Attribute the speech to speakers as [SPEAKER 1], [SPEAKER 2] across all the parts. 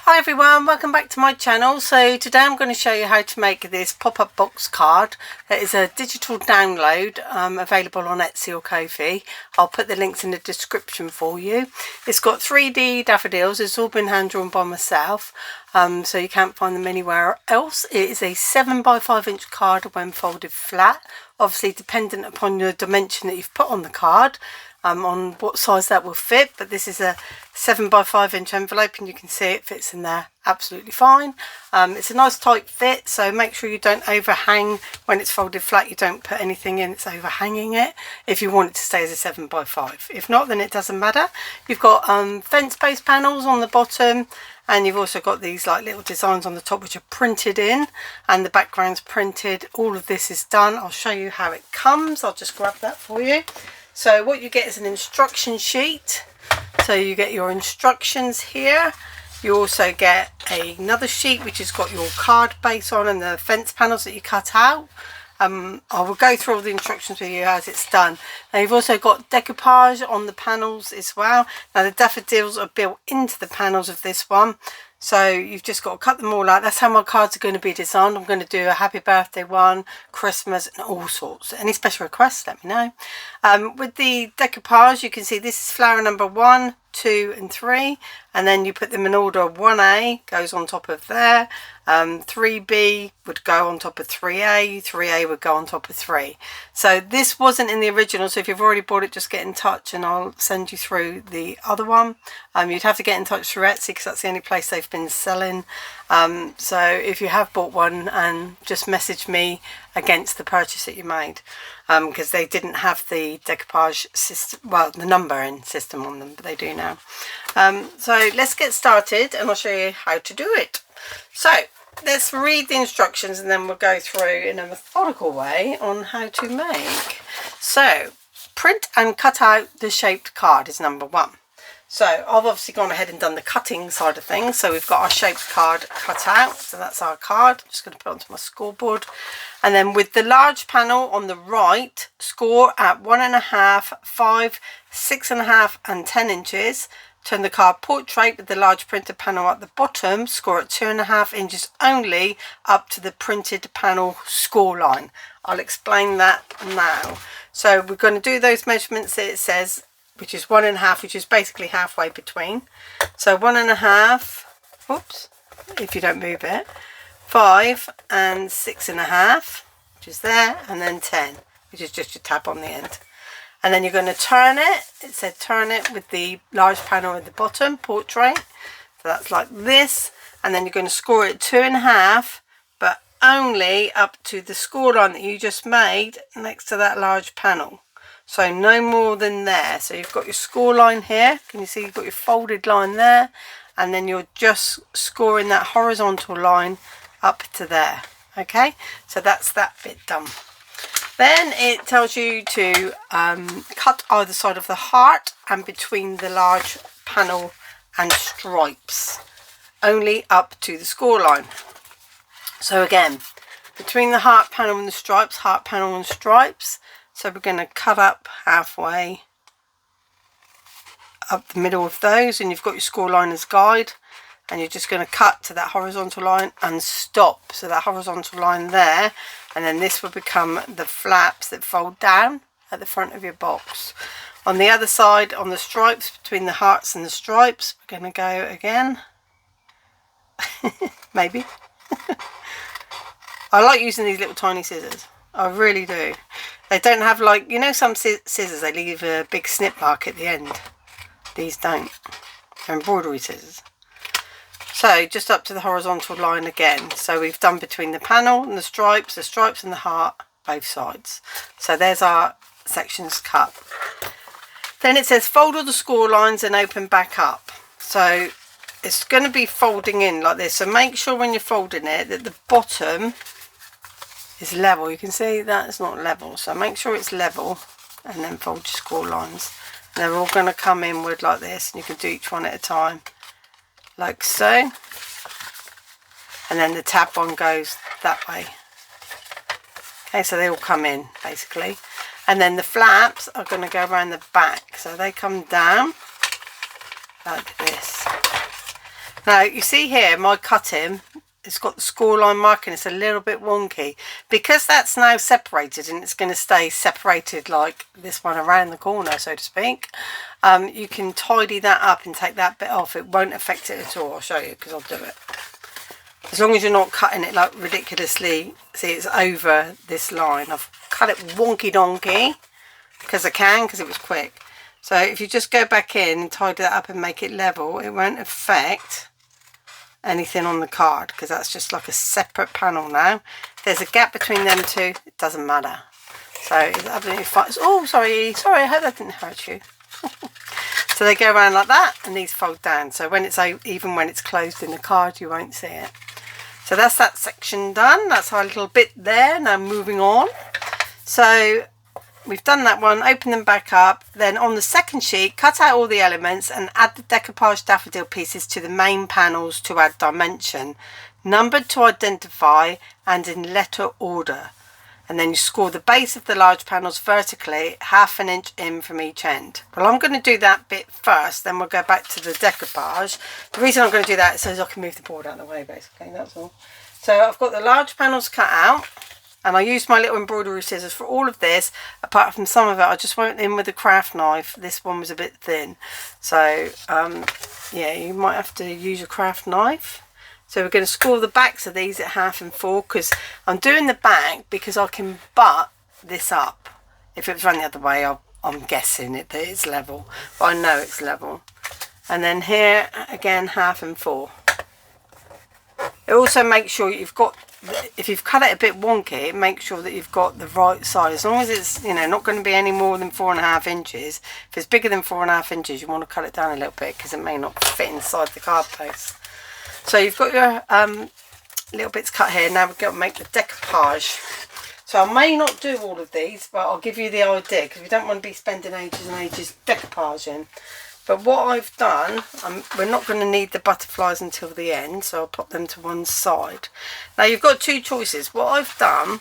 [SPEAKER 1] Hi everyone, welcome back to my channel. So today I'm going to show you how to make this pop-up box card. That is a digital download available on Etsy or Ko-fi. I'll put the links in the description for you. It's got 3D daffodils. It's all been hand drawn by myself, so you can't find them anywhere else. It is a 7 by 5 inch card when folded flat, obviously dependent upon your dimension that you've put on the card. On what size that will fit, but this is a 7 by 5 inch envelope and you can see it fits in there absolutely fine. It's a nice tight fit, so make sure you don't overhang when it's folded flat. You don't put anything in it's overhanging it if you want it to stay as a 7 by 5. If not, then it doesn't matter. You've got fence post panels on the bottom, and you've also got these like little designs on the top which are printed in, and the background's printed. All of this is done. I'll show you how it comes. I'll just grab that for you. So what you get is an instruction sheet. So you get your instructions here. You also get another sheet which has got your card base on and the fence panels that you cut out. I will go through all the instructions with you as it's done. Now you've also got decoupage on the panels as well. Now the daffodils are built into the panels of this one, so you've just got to cut them all out. That's how my cards are going to be designed. I'm going to do a happy birthday one, Christmas, and all sorts. Any special requests, let me know. With the decoupage, you can see this is flower number 1, 2 and 3, and then you put them in order. 1A goes on top of there, 3B would go on top of 3A, 3A would go on top of 3. So this wasn't in the original, so if you've already bought it, just get in touch and I'll send you through the other one. You'd have to get in touch through Etsy because that's the only place they've been selling. So if you have bought one, and just message me against the purchase that you made, because they didn't have the decoupage system, well, the numbering system on them, but they do now. So let's get started and I'll show you how to do it. So let's read the instructions and then we'll go through in a methodical way on how to make. So print and cut out the shaped card is number 1. So I've obviously gone ahead and done the cutting side of things. So we've got our shaped card cut out. So that's our card. I'm just going to put it onto my scoreboard. And then with the large panel on the right, score at 1.5, 5, 6.5 and 10 inches. Turn the card portrait with the large printed panel at the bottom. Score at 2.5 inches only up to the printed panel score line. I'll explain that now. So we're going to do those measurements that it says, which is 1.5, which is basically halfway between. So 1.5, whoops, if you don't move it, 5 and 6.5, which is there, and then 10, which is just your tab on the end. And then you're going to turn it. It said turn it with the large panel at the bottom, portrait. So that's like this. And then you're going to score it 2.5, but only up to the score line that you just made next to that large panel. So no more than there. So you've got your score line here. Can you see you've got your folded line there? And then you're just scoring that horizontal line up to there. Okay, so that's that bit done. Then it tells you to cut either side of the heart and between the large panel and stripes, only up to the score line. So again, between the heart panel and the stripes, heart panel and stripes. So we're going to cut up halfway up the middle of those, and you've got your score line as guide, and you're just going to cut to that horizontal line and stop. So that horizontal line there, and then this will become the flaps that fold down at the front of your box. On the other side, on the stripes, between the hearts and the stripes, we're going to go again. Maybe. I like using these little tiny scissors. I really do. They don't have, like, you know, some scissors, they leave a big snip mark at the end. These don't. They're embroidery scissors. So just up to the horizontal line again. So we've done between the panel and the stripes and the heart, both sides. So there's our sections cut. Then it says fold all the score lines and open back up. So it's going to be folding in like this. So make sure when you're folding it that the bottom is level. You can see that it's not level, so make sure it's level and then fold your score lines. And they're all going to come inward like this, and you can do each one at a time like so, and then the tab one goes that way. Okay, so they all come in basically, and then the flaps are going to go around the back, so they come down like this. Now you see here my cutting, it's got the score line mark and it's a little bit wonky. Because that's now separated and it's going to stay separated like this one around the corner, so to speak, you can tidy that up and take that bit off. It won't affect it at all. I'll show you because I'll do it. As long as you're not cutting it like ridiculously, see it's over this line. I've cut it wonky donkey because I can, because it was quick. So if you just go back in and tidy that up and make it level, it won't affect anything on the card, because that's just like a separate panel now. If there's a gap between them two, it doesn't matter. So it's absolutely fine. Oh, sorry, I hope that didn't hurt you. So they go around like that, and these fold down. So when it's even when it's closed in the card, you won't see it. So that's that section done. That's our little bit there. Now moving on. So we've done that one, open them back up. Then on the second sheet, cut out all the elements and add the decoupage daffodil pieces to the main panels to add dimension, numbered to identify and in letter order. And then you score the base of the large panels vertically, 1/2 inch in from each end. Well, I'm going to do that bit first, then we'll go back to the decoupage. The reason I'm going to do that is so I can move the board out of the way, basically, that's all. So I've got the large panels cut out. And I used my little embroidery scissors for all of this. Apart from some of it, I just went in with a craft knife. This one was a bit thin. So, yeah, you might have to use a craft knife. So we're going to score the backs of these at 1/2 and 4. Because I'm doing the back because I can butt this up. If it was run the other way, I'm guessing that it's level. But I know it's level. And then here, again, 1/2 and 4. It also makes sure you've got, if you've cut it a bit wonky, make sure that you've got the right size. As long as it's, you know, not going to be any more than 4.5 inches. If it's bigger than 4.5 inches, you want to cut it down a little bit because it may not fit inside the card base. So you've got your little bits cut here. Now we've got to make the decoupage. So I may not do all of these, but I'll give you the idea because we don't want to be spending ages and ages decoupaging. But what I've done, we're not going to need the butterflies until the end, so I'll put them to one side. Now you've got two choices. What I've done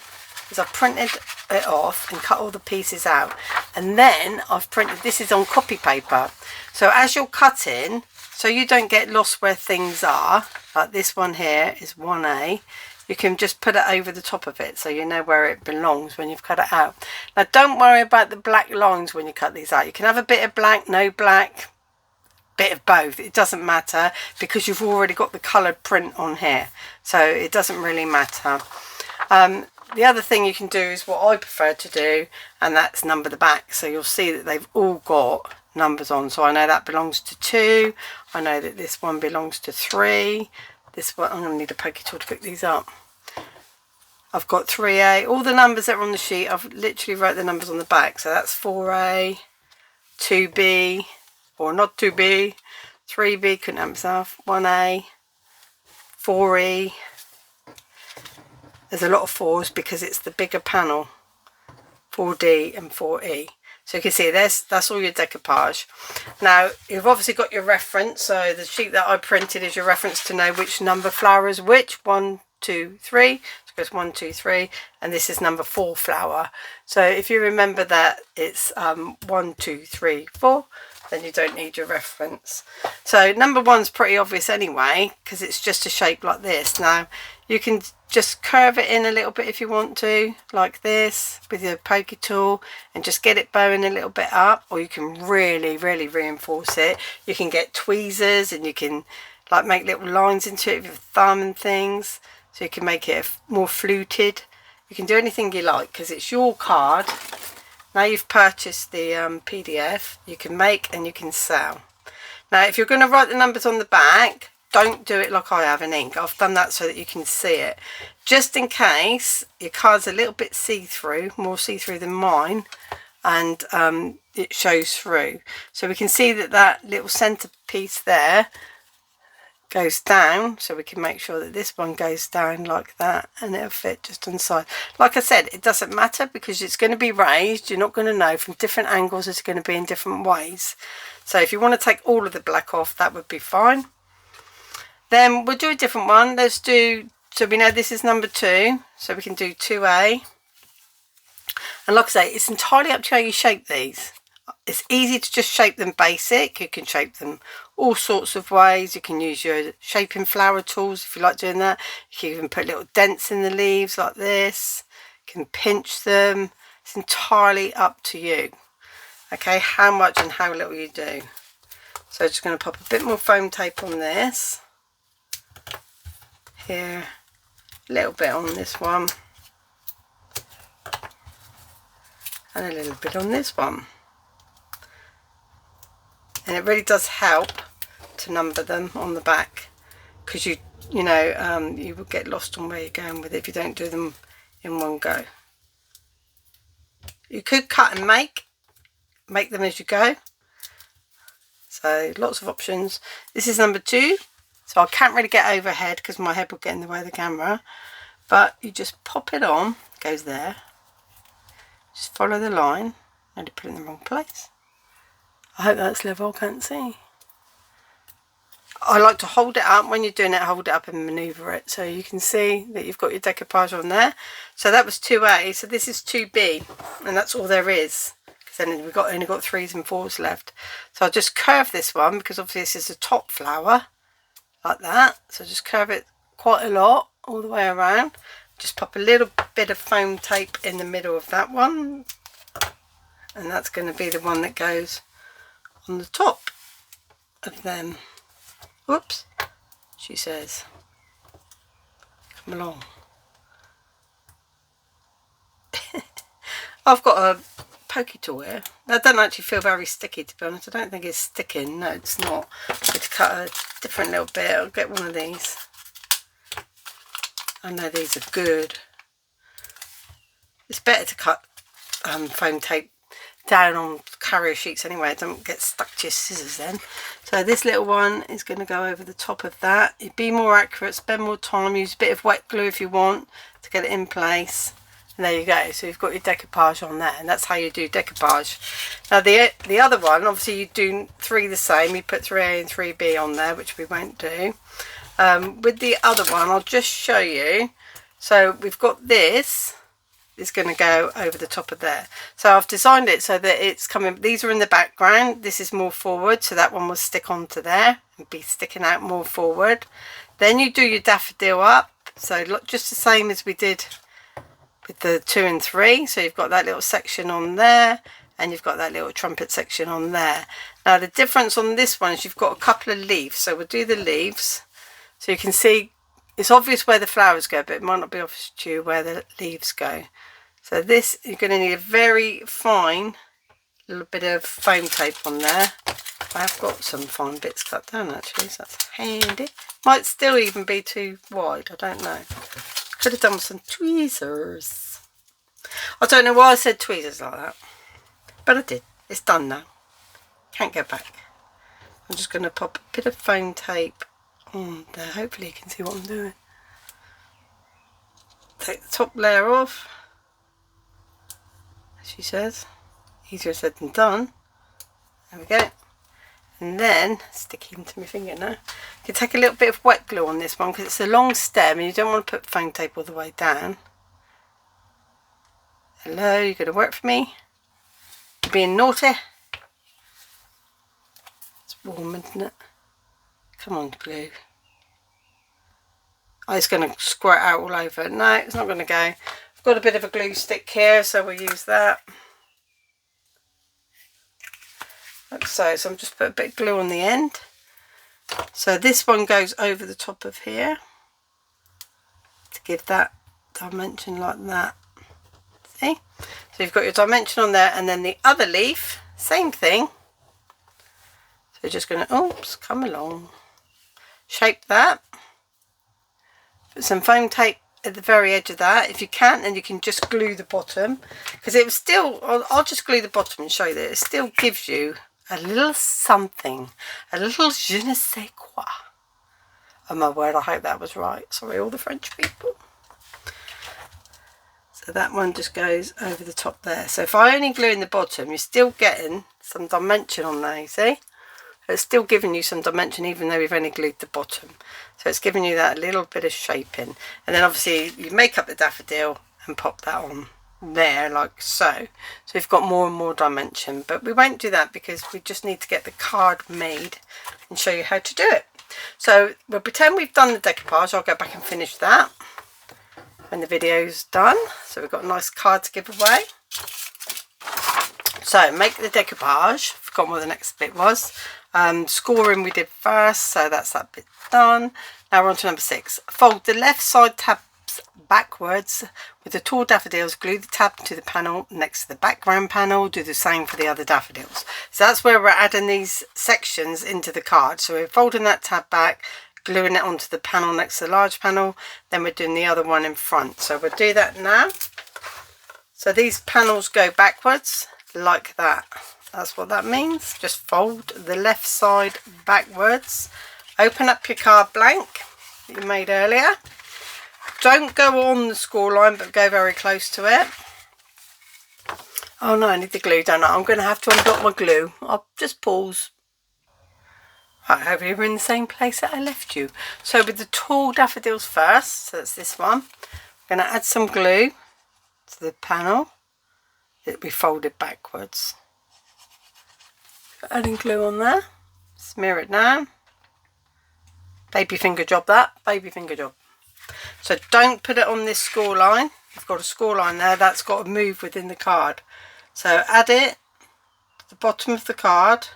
[SPEAKER 1] is I've printed it off and cut all the pieces out. And then I've printed, this is on copy paper. So as you're cutting, so you don't get lost where things are, like this one here is 1A, you can just put it over the top of it so you know where it belongs when you've cut it out. Now don't worry about the black lines when you cut these out. You can have a bit of black, no black, bit of both, it doesn't matter because you've already got the coloured print on here, so it doesn't really matter. The other thing you can do is what I prefer to do, and that's number the back, so you'll see that they've all got numbers on. So I know that belongs to 2, I know that this one belongs to 3, this one, I'm going to need a pokey tool to pick these up. I've got 3A, all the numbers that are on the sheet, I've literally wrote the numbers on the back, so that's 4A, 2B, or not 2B, 3B, couldn't help myself, 1A, 4E. There's a lot of 4s because it's the bigger panel, 4D and 4E. So you can see that's all your decoupage. Now you've obviously got your reference, so the sheet that I printed is your reference to know which number flower is which, 1, 2, 3. So it's 1, 2, 3, and this is number 4 flower. So if you remember that it's 1, 2, 3, 4. Then you don't need your reference. So number 1's pretty obvious anyway because it's just a shape like this. Now you can just curve it in a little bit if you want to, like this with your pokey tool, and just get it bowing a little bit up, or you can really reinforce it. You can get tweezers and you can like make little lines into it with your thumb and things, so you can make it more fluted. You can do anything you like because it's your card. Now you've purchased the PDF, you can make and you can sell. Now if you're going to write the numbers on the back, don't do it like I have in ink. I've done that so that you can see it. Just in case your card's a little bit see-through, more see-through than mine, and it shows through. So we can see that that little centre piece there goes down, so we can make sure that this one goes down like that and it'll fit just on the side. Like I said, it doesn't matter because it's going to be raised. You're not going to know from different angles, it's going to be in different ways. So if you want to take all of the black off, that would be fine. Then we'll do a different one. Let's do, so we know this is number 2, so we can do 2A. And like I say, it's entirely up to how you shape these. It's easy to just shape them basic. You can shape them all sorts of ways. You can use your shaping flower tools if you like doing that. You can even put little dents in the leaves like this. You can pinch them. It's entirely up to you. Okay, how much and how little you do. So just going to pop a bit more foam tape on this. Here, a little bit on this one. And a little bit on this one. And it really does help to number them on the back, because you know you will get lost on where you're going with it if you don't do them in one go. You could cut and make them as you go. So lots of options. This is number 2, so I can't really get overhead because my head will get in the way of the camera, but you just pop it on, goes there, just follow the line, and you put it in the wrong place. I hope that's level, I can't see. I like to hold it up when you're doing it, hold it up and manoeuvre it so you can see that you've got your decoupage on there. So that was 2A, so this is 2B, and that's all there is, because then we've only got 3s and 4s left. So I'll just curve this one, because obviously this is a top flower, like that. So just curve it quite a lot, all the way around. Just pop a little bit of foam tape in the middle of that one, and that's going to be the one that goes on the top of them. Whoops, she says. Come along. I've got a pokey tool here. That doesn't actually feel very sticky, to be honest. I don't think it's sticking. No, it's not. I'm going to cut a different little bit. I'll get one of these. I know these are good. It's better to cut foam tape down on carrier sheets anyway. It don't get stuck to your scissors then. So this little one is going to go over the top of that. You'd be more accurate, spend more time, use a bit of wet glue if you want to get it in place. And there you go. So you've got your decoupage on there, and that's how you do decoupage. Now the other one, obviously you do 3 the same. You put 3A and 3B on there, which we won't do. With the other one, I'll just show you. So we've got this. Is going to go over the top of there. So I've designed it so that it's coming, these are in the background, this is more forward, so that one will stick onto there and be sticking out more forward. Then you do your daffodil up, so look, just the same as we did with the 2 and 3. So you've got that little section on there, and you've got that little trumpet section on there. Now the difference on this one is you've got a couple of leaves, so we'll do the leaves. So you can see it's obvious where the flowers go, but it might not be obvious to you where the leaves go. So this, you're going to need a very fine little bit of foam tape on there. I have got some fine bits cut down actually, so that's handy. Might still even be too wide, I don't know. Could have done with some tweezers. I don't know why I said tweezers like that, but I did. It's done now. Can't go back. I'm just going to pop a bit of foam tape on there. Hopefully you can see what I'm doing. Take the top layer off. She says, easier said than done. There we go. And then stick it into my finger now. You can take a little bit of wet glue on this one because it's a long stem and you don't want to put foam tape all the way down. Hello, you're going to work for me? You're being naughty? It's warm, isn't it? Come on, glue. Oh, it's going to squirt out all over. No, it's not going to go. I've got a bit of a glue stick here, so we'll use that. Like so. So I'm just put a bit of glue on the end. So this one goes over the top of here to give that dimension like that. See? So you've got your dimension on there, and then the other leaf, same thing. So just going to, oops, come along. Shape that. Put some foam tape at the very edge of that. If you can't, then you can just glue the bottom, because it was still, I'll just glue the bottom and show you that it still gives you a little something, a little je ne sais quoi. Oh my word, I hope that was right. Sorry, all the French people. So that one just goes over the top there. So if I only glue in the bottom, you're still getting some dimension on there, you see? It's still giving you some dimension even though we've only glued the bottom. So it's giving you that little bit of shaping. And then obviously you make up the daffodil and pop that on there, like so. So we've got more and more dimension, but we won't do that because we just need to get the card made and show you how to do it. So we'll pretend we've done the decoupage. I'll go back and finish that when the video's done. So we've got a nice card to give away. So make the decoupage. Forgot what the next bit was. Scoring we did first, so that's that bit done. Now we're on to number 6. Fold the left side tabs backwards with the tall daffodils. Glue the tab to the panel next to the background panel. Do the same for the other daffodils. So that's where we're adding these sections into the card. So we're folding that tab back, gluing it onto the panel next to the large panel, then we're doing the other one in front. So we'll do that now. So these panels go backwards like that. That's what that means. Just fold the left side backwards. Open up your card blank that you made earlier. Don't go on the score line, but go very close to it. Oh no, I need the glue, don't I? I'm going to have to unblock my glue. I'll just pause. Right, over here we're in the same place that I left you. So with the tall daffodils first, so that's this one. I'm going to add some glue to the panel. It'll be folded backwards. Adding glue on there. Smear it down. Baby finger job that. Baby finger job. So don't put it on this score line. You've got a score line there. That's got to move within the card. So add it to the bottom of the card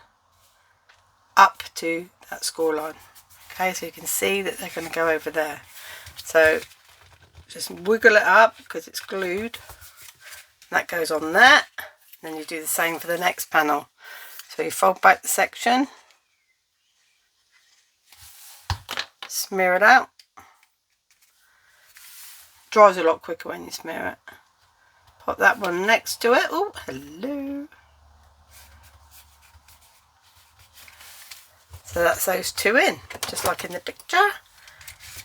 [SPEAKER 1] up to that score line. Okay, so you can see that they're going to go over there. So just wiggle it up because it's glued. That goes on there. And then you do the same for the next panel. So you fold back the section. Smear it out. Dries a lot quicker when you smear it. Pop that one next to it. Oh, hello. So that's those two in, just like in the picture.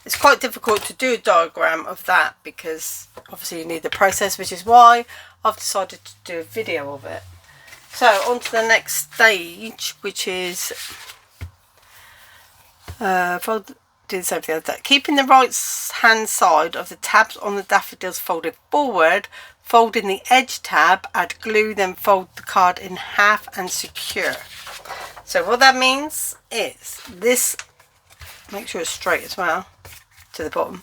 [SPEAKER 1] It's quite difficult to do a diagram of that because obviously you need the process, which is why I've decided to do a video of it. So on to the next stage, which is do the same thing as that. Keeping the right hand side of the tabs on the daffodils folded forward, fold in the edge tab, add glue, then fold the card in half and secure. So what that means is this, make sure it's straight as well to the bottom.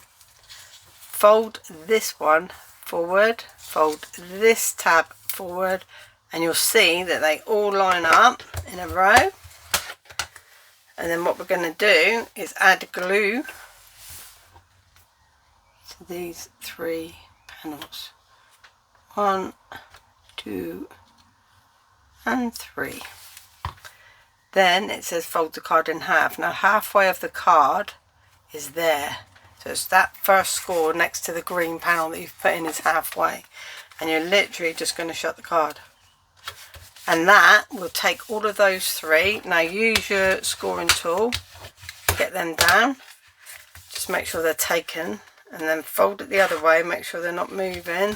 [SPEAKER 1] Fold this one forward, fold this tab forward, and you'll see that they all line up in a row. And then what we're going to do is add glue to these 3 panels. 1, 2, and 3. Then it says fold the card in half. Now halfway of the card is there. So it's that first score next to the green panel that you've put in is halfway. And you're literally just going to shut the card. And that will take all of those 3. Now use your scoring tool, get them down, just make sure they're taken, and then fold it the other way, make sure they're not moving.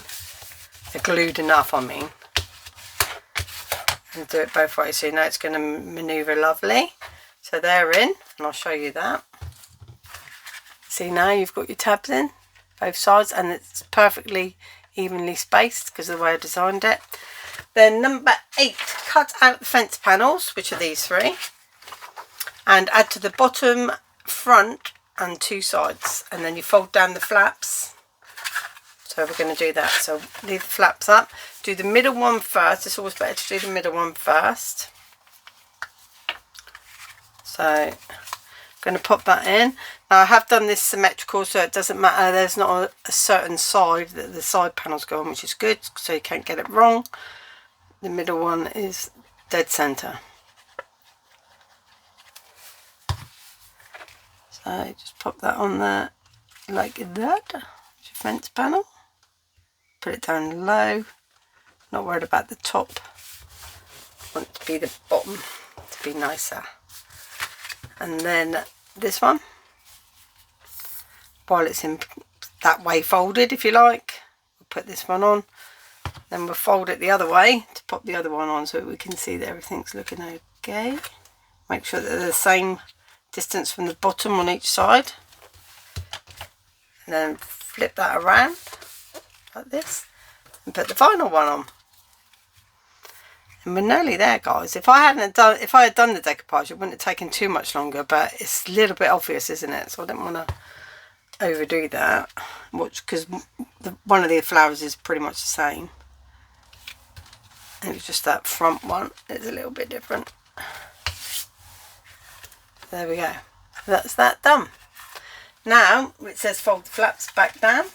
[SPEAKER 1] They're glued enough, I mean. And do it both ways so you know it's going to manoeuvre lovely. So they're in, and I'll show you that. See, now you've got your tabs in, both sides, and it's perfectly evenly spaced because of the way I designed it. Then number 8, cut out the fence panels, which are these 3, and add to the bottom, front and 2 sides, and then you fold down the flaps. So we're going to do that. So leave the flaps up, do the middle one first. It's always better to do the middle one first. So I'm going to pop that in. Now I have done this symmetrical, so it doesn't matter, there's not a certain side that the side panels go on, which is good, so you can't get it wrong. The middle one is dead center. So just pop that on there like that. It's your fence panel. Put it down low. Not worried about the top. Want it to be the bottom to be nicer. And then this one, while it's in that way folded, if you like, we'll put this one on. Then we'll fold it the other way to pop the other one on so we can see that everything's looking okay. Make sure that they're the same distance from the bottom on each side. And then flip that around like this. and put the final one on. And we're nearly there, guys. If I had done the decoupage, it wouldn't have taken too much longer, but it's a little bit obvious, isn't it? So I don't want to overdo that, because one of the flowers is pretty much the same. And it's just that front one is a little bit different. There we go. That's that done. Now it says fold the flaps back down.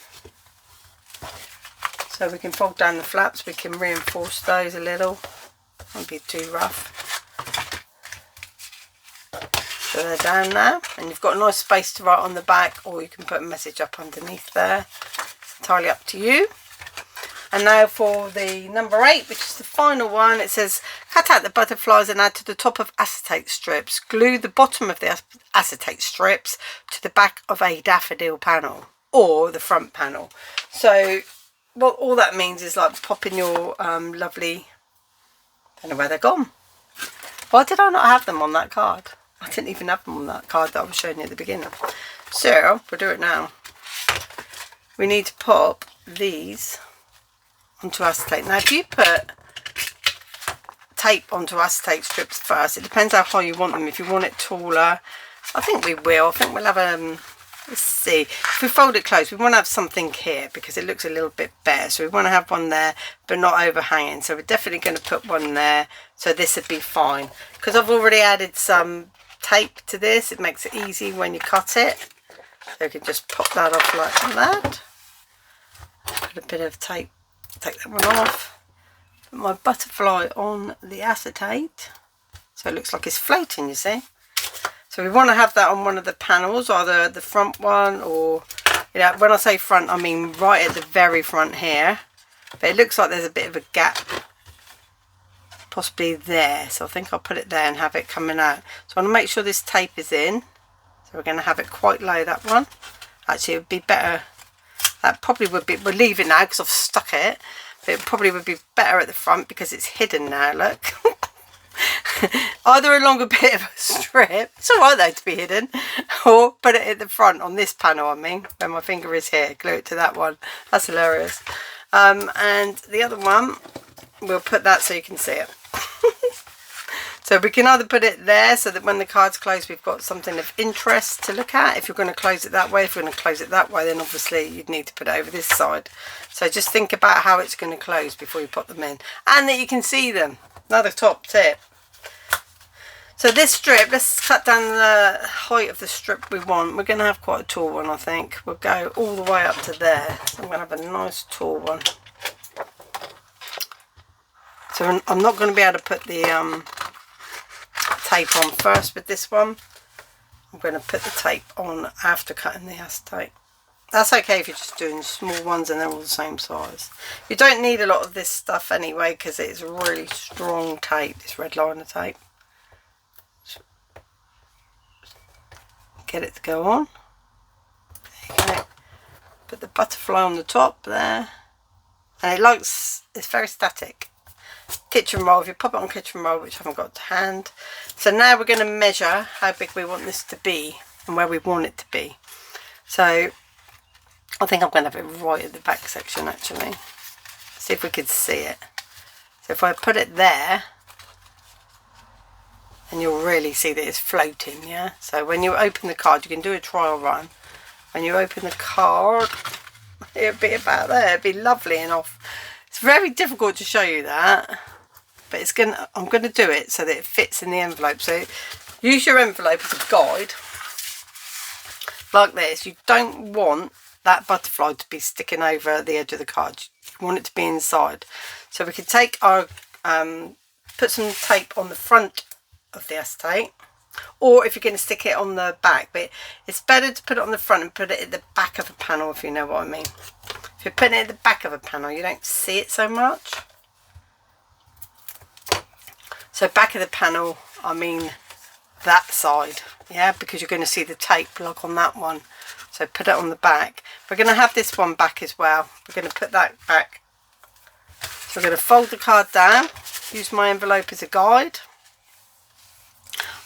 [SPEAKER 1] So we can fold down the flaps. We can reinforce those a little. Won't be too rough. So they're down now, and you've got a nice space to write on the back, or you can put a message up underneath there. It's entirely up to you. And now for the number 8, which is the final one, it says cut out the butterflies and add to the top of acetate strips. Glue the bottom of the acetate strips to the back of a daffodil panel or the front panel. So what all that means is like popping your lovely, I don't know where they're gone. Why did I not have them on that card? I didn't even have them on that card that I was showing you at the beginning. So we'll do it now. We need to pop these onto acetate. Now if you put tape onto acetate strips first, it depends how high you want them. If you want it taller, I think we will. I think we'll have let's see, if we fold it close, we want to have something here because it looks a little bit bare. So we want to have one there but not overhanging. So we're definitely going to put one there. So this would be fine. Because I've already added some tape to this, it makes it easy when you cut it. So you can just pop that off like that. Put a bit of tape, take that one off. Put my butterfly on the acetate. So it looks like it's floating, you see. So we want to have that on one of the panels, either the front one or, you know, when I say front, I mean right at the very front here. But it looks like there's a bit of a gap, possibly there. So I think I'll put it there and have it coming out. So I want to make sure this tape is in. So we're going to have it quite low, that one. Actually, it would be better. That probably would be, we'll leave it now because I've stuck it. But it probably would be better at the front because it's hidden now, look. Either a longer bit of a strip, it's alright though to be hidden, or put it at the front on this panel, I mean, where my finger is here, glue it to that one. That's hilarious. And the other one, we'll put that so you can see it. So we can either put it there so that when the card's closed we've got something of interest to look at. If you're going to close it that way, if you're going to close it that way, then obviously you'd need to put it over this side. So just think about how it's going to close before you put them in, and that you can see them. Another top tip. So this strip, let's cut down the height of the strip we want. We're going to have quite a tall one, I think. We'll go all the way up to there. So I'm going to have a nice tall one. So I'm not going to be able to put the tape on first with this one. I'm going to put the tape on after cutting the acetate. That's okay if you're just doing small ones and they're all the same size. You don't need a lot of this stuff anyway because it's really strong tape, this red liner tape. Get it to go on. There you go. Put the butterfly on the top there, and it's very static. Kitchen roll, if you pop it on kitchen roll, which I haven't got to hand. So now we're going to measure how big we want this to be and where we want it to be. So I think I'm going to have it right at the back section actually. See if we could see it. So if I put it there, and you'll really see that it's floating, yeah? So when you open the card, you can do a trial run. When you open the card, it'll be about there. It'll be lovely enough. It's very difficult to show you that, but I'm going to do it so that it fits in the envelope. So use your envelope as a guide, like this. You don't want that butterfly to be sticking over the edge of the card. You want it to be inside. So we can take our, put some tape on the front of the acetate, or if you're going to stick it on the back, but it's better to put it on the front and put it at the back of a panel, if you know what I mean. If you're putting it at the back of a panel, you don't see it so much. So back of the panel, I mean that side, yeah, because you're going to see the tape like on that one. So put it on the back. We're going to have this one back as well. We're going to put that back. So we're going to fold the card down, use my envelope as a guide.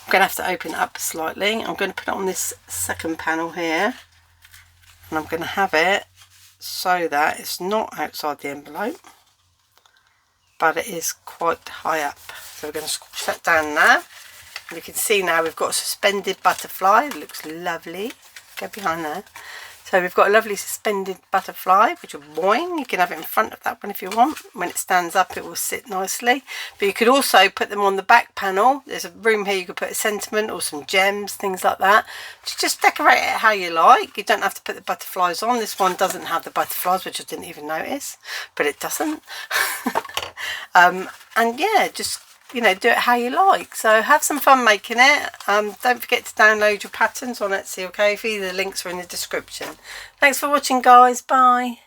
[SPEAKER 1] I'm going to have to open it up slightly. I'm going to put it on this second panel here, and I'm going to have it so that it's not outside the envelope, but it is quite high up. So we're going to squash that down now. And you can see now we've got a suspended butterfly. It looks lovely. Go behind there. So we've got a lovely suspended butterfly, which will boing. You can have it in front of that one if you want. When it stands up, it will sit nicely. But you could also put them on the back panel. There's a room here you could put a sentiment or some gems, things like that. Just decorate it how you like. You don't have to put the butterflies on. This one doesn't have the butterflies, which I didn't even notice, but it doesn't. And yeah, just, you know, do it how you like. So have some fun making it. Don't forget to download your patterns on Etsy or Ko-fi. The links are in the description. Thanks for watching, guys. Bye.